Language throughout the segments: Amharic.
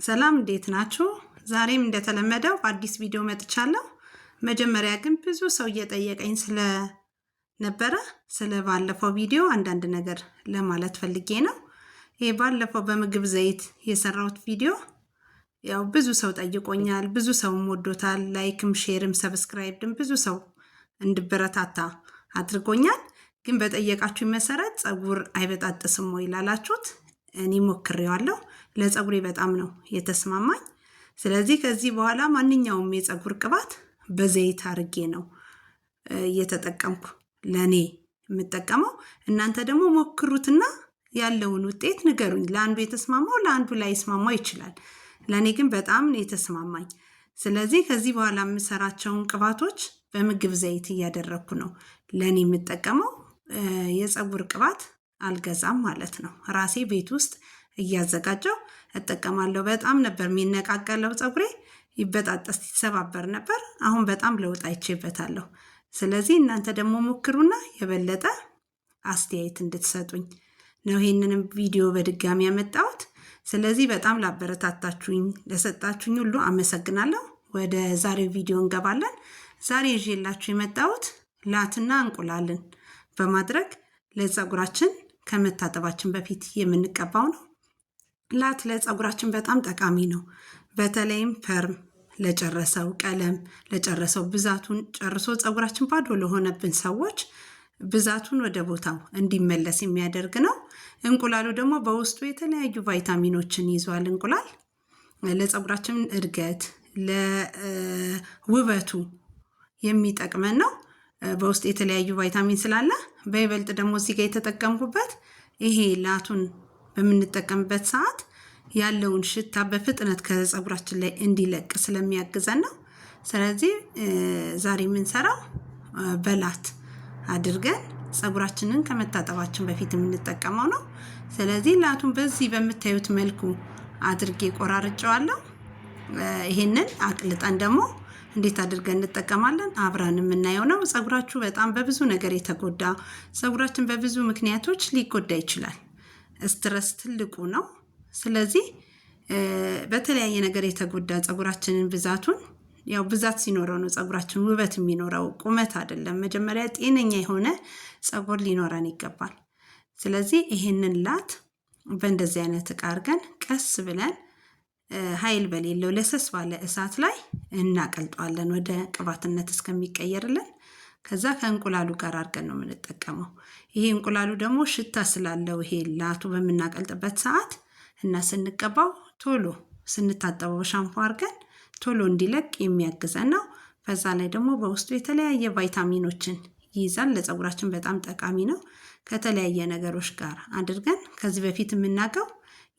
ሰላም እንዴት ናችሁ? ዛሬም እንደተለመደው አዲስ ቪዲዮ መጥቻለሁ። መጀመሪያ ግን ብዙ ሰው እየጠየቀኝ ስለነበረ ባለፈው ቪዲዮ አንዳንድ ነገር ለማለት ፈልጌ ነው። ይሄ ባለፈው በምግብ ዘይት የሰራሁት ቪዲዮ ያው ብዙ ሰው ጠይቆኛል፣ ብዙ ሰውም ወዶታል። ላይክም ሼርም ሰብስክራይብም ብዙ ሰው እንድበረታታ አድርጎኛል። ግን በጠየቃችሁ መሰረት ፀጉር አይበጣጥስም ወይ ላላችሁት እኔ ሞክሬዋለሁ። ለፀጉሬ በጣም ነው የተስማማኝ። ስለዚህ ከዚህ በኋላ ማንኛውም የፀጉር ቅባት በዘይት አርጌ ነው እየተጠቀምኩ ለኔ የምጠቀመው። እናንተ ደግሞ ሞክሩትና ያለውን ውጤት ንገሩኝ። ለአንዱ የተስማማው ለአንዱ ላይስማማው ይችላል። ለኔ ግን በጣም ነው የተስማማኝ። ስለዚህ ከዚህ በኋላ የምሰራቸውን ቅባቶች በምግብ ዘይት እያደረኩ ነው ለኔ የምጠቀመው። የፀጉር ቅባት አልገዛም ማለት ነው። ራሴ ቤት ውስጥ እያዘጋጀው እጠቀማለሁ። በጣም ነበር የሚነቃቀለው ፀጉሬ፣ ይበጣጠስ ይሰባበር ነበር። አሁን በጣም ለውጥ አይቼበታለሁ። ስለዚህ እናንተ ደግሞ ሞክሩና የበለጠ አስተያየት እንድትሰጡኝ ነው ይሄንንም ቪዲዮ በድጋሚ ያመጣሁት። ስለዚህ በጣም ላበረታታችሁኝ ለሰጣችሁኝ ሁሉ አመሰግናለሁ። ወደ ዛሬው ቪዲዮ እንገባለን። ዛሬ ይዤላችሁ የመጣሁት ላትና እንቁላልን በማድረግ ለፀጉራችን ከመታጠባችን በፊት የምንቀባው ነው። ላት ለፀጉራችን በጣም ጠቃሚ ነው። በተለይም ፐርም ለጨረሰው፣ ቀለም ለጨረሰው፣ ብዛቱን ጨርሶ ፀጉራችን ባዶ ለሆነብን ሰዎች ብዛቱን ወደ ቦታው እንዲመለስ የሚያደርግ ነው። እንቁላሉ ደግሞ በውስጡ የተለያዩ ቫይታሚኖችን ይዟል። እንቁላል ለፀጉራችን እድገት ለውበቱ የሚጠቅመን ነው። በውስጥ የተለያዩ ቫይታሚን ስላለ በይበልጥ ደግሞ እዚህ ጋር የተጠቀምኩበት ይሄ ላቱን በምንጠቀምበት ሰዓት ያለውን ሽታ በፍጥነት ከፀጉራችን ላይ እንዲለቅ ስለሚያግዘን ነው። ስለዚህ ዛሬ የምንሰራው በላት አድርገን ፀጉራችንን ከመታጠባችን በፊት የምንጠቀመው ነው። ስለዚህ ላቱን በዚህ በምታዩት መልኩ አድርጌ ቆራርጬዋለሁ። ይሄንን አቅልጠን ደግሞ እንዴት አድርገን እንጠቀማለን አብረን የምናየው ነው። ፀጉራችሁ በጣም በብዙ ነገር የተጎዳ፣ ፀጉራችን በብዙ ምክንያቶች ሊጎዳ ይችላል። ስትረስ ትልቁ ነው። ስለዚህ በተለያየ ነገር የተጎዳ ፀጉራችንን ብዛቱን ያው ብዛት ሲኖረው ነው ፀጉራችን ውበት የሚኖረው፣ ቁመት አይደለም። መጀመሪያ ጤነኛ የሆነ ፀጉር ሊኖረን ይገባል። ስለዚህ ይሄንን ላት በእንደዚህ አይነት ዕቃ አድርገን ቀስ ብለን ኃይል በሌለው ለሰስ ባለ እሳት ላይ እናቀልጠዋለን ወደ ቅባትነት እስከሚቀየርልን። ከዛ ከእንቁላሉ ጋር አድርገን ነው የምንጠቀመው። ይሄ እንቁላሉ ደግሞ ሽታ ስላለው ይሄ ላቱ በምናቀልጥበት ሰዓት እና ስንቀባው ቶሎ ስንታጠበው ሻምፖ አድርገን ቶሎ እንዲለቅ የሚያግዘን ነው። በዛ ላይ ደግሞ በውስጡ የተለያየ ቫይታሚኖችን ይይዛል። ለፀጉራችን በጣም ጠቃሚ ነው። ከተለያየ ነገሮች ጋር አድርገን ከዚህ በፊት የምናውቀው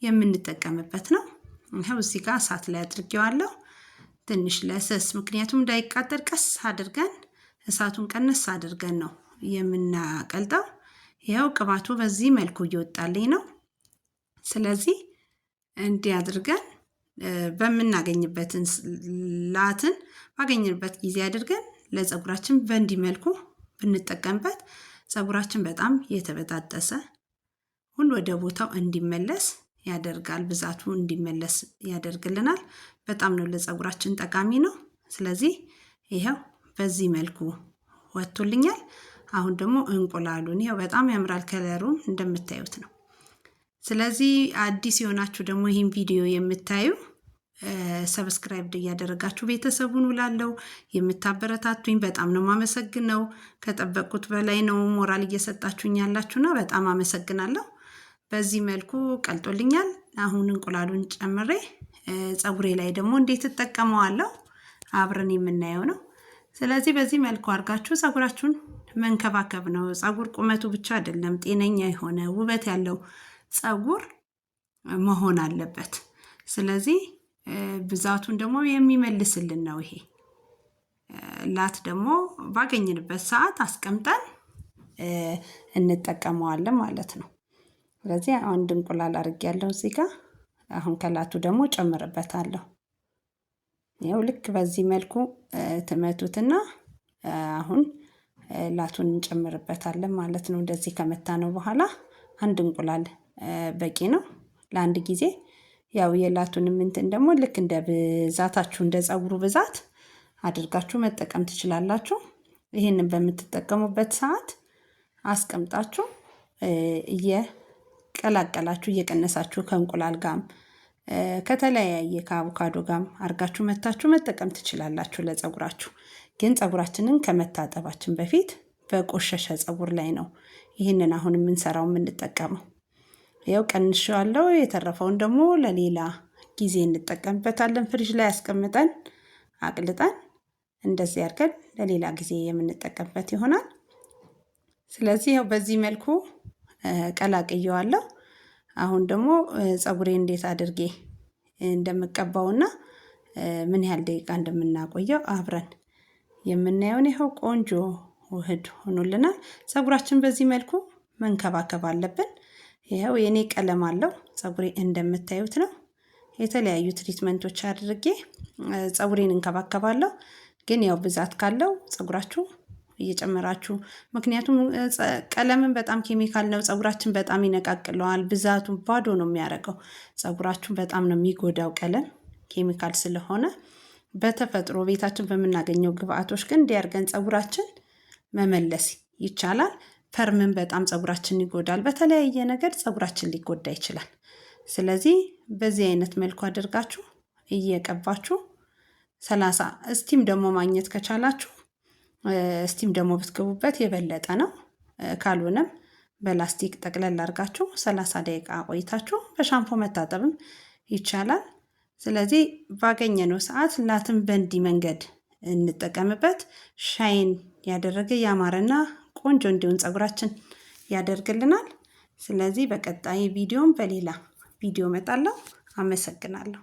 የምንጠቀምበት ነው። ይሄው እዚህ ጋር እሳት ላይ አድርጌዋለሁ ትንሽ ለሰስ፣ ምክንያቱም እንዳይቃጠል ቀስ አድርገን እሳቱን ቀነስ አድርገን ነው የምናቀልጠው። ይሄው ቅባቱ በዚህ መልኩ እየወጣልኝ ነው። ስለዚህ እንዲህ አድርገን በምናገኝበትን ላትን ባገኝንበት ጊዜ አድርገን ለፀጉራችን በእንዲህ መልኩ ብንጠቀምበት ፀጉራችን በጣም የተበጣጠሰ ሁሉ ወደ ቦታው እንዲመለስ ያደርጋል። ብዛቱ እንዲመለስ ያደርግልናል። በጣም ነው ለፀጉራችን ጠቃሚ ነው። ስለዚህ ይሄው በዚህ መልኩ ወጥቶልኛል። አሁን ደግሞ እንቁላሉን ይሄው በጣም ያምራል፣ ከለሩም እንደምታዩት ነው። ስለዚህ አዲስ የሆናችሁ ደግሞ ይህን ቪዲዮ የምታዩ ሰብስክራይብ እያደረጋችሁ ቤተሰቡን ውላለው የምታበረታቱኝ በጣም ነው ማመሰግነው። ከጠበቁት በላይ ነው ሞራል እየሰጣችሁኝ ያላችሁና በጣም አመሰግናለሁ። በዚህ መልኩ ቀልጦልኛል። አሁን እንቁላሉን ጨምሬ ፀጉሬ ላይ ደግሞ እንዴት እጠቀመዋለሁ አብረን የምናየው ነው። ስለዚህ በዚህ መልኩ አድርጋችሁ ፀጉራችሁን መንከባከብ ነው። ፀጉር ቁመቱ ብቻ አይደለም፣ ጤነኛ የሆነ ውበት ያለው ፀጉር መሆን አለበት። ስለዚህ ብዛቱን ደግሞ የሚመልስልን ነው። ይሄ ላት ደግሞ ባገኝንበት ሰዓት አስቀምጠን እንጠቀመዋለን ማለት ነው። ስለዚህ አንድ እንቁላል አድርጌያለሁ እዚህ ጋር። አሁን ከላቱ ደግሞ ጨምርበታለሁ። ይኸው ልክ በዚህ መልኩ ትመቱትና አሁን ላቱን እንጨምርበታለን ማለት ነው። እንደዚህ ከመታ ነው በኋላ አንድ እንቁላል በቂ ነው ለአንድ ጊዜ። ያው የላቱንም እንትን ደግሞ ልክ እንደ ብዛታችሁ እንደ ፀጉሩ ብዛት አድርጋችሁ መጠቀም ትችላላችሁ። ይሄንን በምትጠቀሙበት ሰዓት አስቀምጣችሁ እየቀላቀላችሁ እየቀነሳችሁ ከእንቁላል ጋም ከተለያየ ከአቮካዶ ጋም አርጋችሁ መታችሁ መጠቀም ትችላላችሁ ለፀጉራችሁ። ግን ፀጉራችንን ከመታጠባችን በፊት በቆሸሸ ፀጉር ላይ ነው ይህንን አሁን የምንሰራው የምንጠቀመው። ያው ቀንሼዋለሁ። የተረፈውን ደግሞ ለሌላ ጊዜ እንጠቀምበታለን። ፍሪጅ ላይ አስቀምጠን አቅልጠን እንደዚህ አድርገን ለሌላ ጊዜ የምንጠቀምበት ይሆናል። ስለዚህ ያው በዚህ መልኩ ቀላቅየዋለሁ። አሁን ደግሞ ፀጉሬ እንዴት አድርጌ እንደምቀባውና ምን ያህል ደቂቃ እንደምናቆየው አብረን የምናየውን ይኸው ቆንጆ ውህድ ሆኖልናል። ፀጉራችን በዚህ መልኩ መንከባከብ አለብን። ይኸው የኔ ቀለም አለው ፀጉሬ እንደምታዩት ነው። የተለያዩ ትሪትመንቶች አድርጌ ፀጉሬን እንከባከባለሁ። ግን ያው ብዛት ካለው ፀጉራችሁ እየጨመራችሁ ምክንያቱም ቀለምን በጣም ኬሚካል ነው። ፀጉራችን በጣም ይነቃቅለዋል። ብዛቱን ባዶ ነው የሚያደርገው። ፀጉራችሁን በጣም ነው የሚጎዳው ቀለም ኬሚካል ስለሆነ። በተፈጥሮ ቤታችን በምናገኘው ግብአቶች ግን እንዲያርገን ፀጉራችን መመለስ ይቻላል። ፐርምን በጣም ፀጉራችን ይጎዳል። በተለያየ ነገር ፀጉራችን ሊጎዳ ይችላል። ስለዚህ በዚህ አይነት መልኩ አድርጋችሁ እየቀባችሁ 30 ስቲም ደግሞ ማግኘት ከቻላችሁ ስቲም ደግሞ ብትገቡበት የበለጠ ነው። ካልሆነም በላስቲክ ጠቅለል አድርጋችሁ 30 ደቂቃ ቆይታችሁ በሻምፖ መታጠብም ይቻላል። ስለዚህ ባገኘነው ሰዓት ላትን በእንዲህ መንገድ እንጠቀምበት። ሻይን ያደረገ ያማረና ቆንጆ እንዲሆን ፀጉራችን ያደርግልናል። ስለዚህ በቀጣይ ቪዲዮም በሌላ ቪዲዮ እመጣለሁ። አመሰግናለሁ።